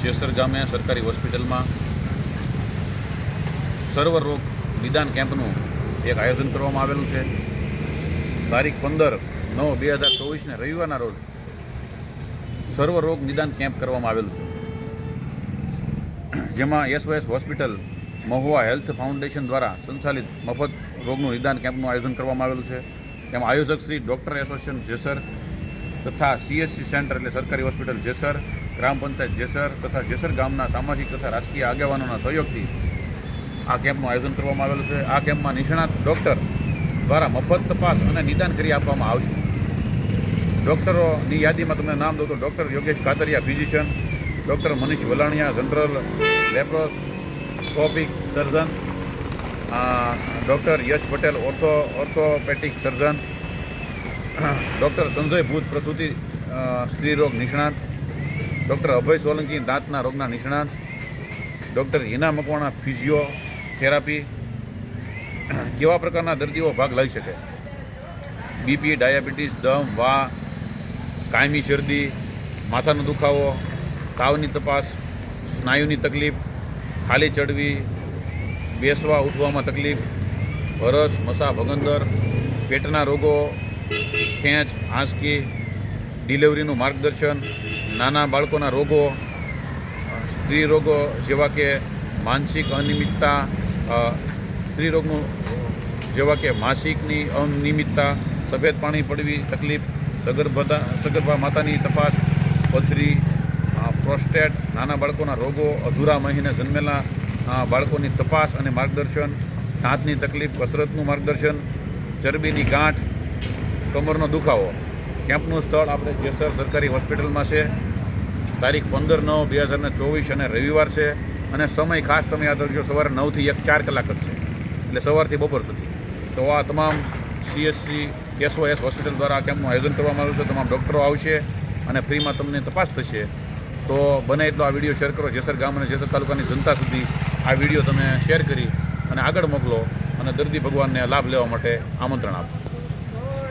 જેસર ગામે સરકારી હોસ્પિટલમાં સર્વરોગ નિદાન કેમ્પનું એક આયોજન કરવામાં આવેલું છે. તારીખ 15/9/2024 રવિવારના રોજ સર્વરોગ નિદાન કેમ્પ કરવામાં આવેલું છે, જેમાં SOS hospital Mahuva health foundation દ્વારા સંચાલિત મફત રોગનું નિદાન કેમ્પનું આયોજન કરવામાં આવેલું છે. તેમાં આયોજક શ્રી ડૉક્ટર એસોસિએશન જેસર તથા CSC સેન્ટર એટલે સરકારી હોસ્પિટલ જેસર, ગ્રામ પંચાયત જેસર તથા જેસર ગામના સામાજિક તથા રાજકીય આગેવાનોના સહયોગથી આ કેમ્પનું આયોજન કરવામાં આવેલું છે. આ કેમ્પમાં નિષ્ણાત ડૉક્ટર દ્વારા મફત તપાસ અને નિદાન કરી આપવામાં આવશે. ડૉક્ટરોની યાદીમાં તમને નામ દઉં તો doctor Yogesh Katariya physician, doctor Manish Valaniya general laparoscopic surgeon, doctor Yash Patel orthopaedic surgeon, doctor Sanjay Bhut પ્રસૂતિ સ્ત્રીરોગ નિષ્ણાત, ડૉક્ટર અભય સોલંકી દાંતના રોગના નિષ્ણાત, ડૉક્ટર હિના મકવાણા ફિઝિયોથેરાપી. કેવા પ્રકારના દર્દીઓ ભાગ લઈ શકે? BP, ડાયાબિટીસ, દમ, વા, કાયમી શરદી, માથાનો દુખાવો, તાવની તપાસ, સ્નાયુની તકલીફ, ખાલી ચડવી, બેસવા ઉઠવામાં તકલીફ, ભરસ, મસા, ભગંદર, પેટના રોગો, ખેંચ, આંસકી, ડિલિવરીનું માર્ગદર્શન, નાના બાળકોના રોગો, સ્ત્રી રોગો જેવા કે માનસિક અનિયમિતતા, સ્ત્રી રોગનું જેવા કે માસિકની અનિયમિતતા, સફેદ પાણી પડવી તકલીફ, સગર્ભા માતાની તપાસ, પથરી, પ્રોસ્ટેટ, નાના બાળકોના રોગો, અધૂરા મહિને જન્મેલા બાળકોની તપાસ અને માર્ગદર્શન, દાંતની તકલીફ, કસરતનું માર્ગદર્શન, ચરબીની ગાંઠ, કમરનો દુખાવો. કેમ્પનું સ્થળ આપણે જેસર સરકારી હોસ્પિટલમાં છે. તારીખ 15/9/2024 અને રવિવાર છે. અને સમય ખાસ તમે યાદ રાખજો, સવારે 9 થી 4 કલાક જ છે, એટલે સવારથી બપોર સુધી. તો આ તમામ CSC SOS હોસ્પિટલ દ્વારા આ કેમ્પનું આયોજન કરવામાં આવ્યું છે. તમામ ડૉક્ટરો આવશે અને ફ્રીમાં તમને તપાસ થશે. તો બને એટલો આ વિડીયો શેર કરો. જેસર ગામ અને જેસર તાલુકાની જનતા સુધી આ વિડીયો તમે શેર કરી અને આગળ મોકલો અને દર્દી ભગવાનને લાભ લેવા માટે આમંત્રણ આપો.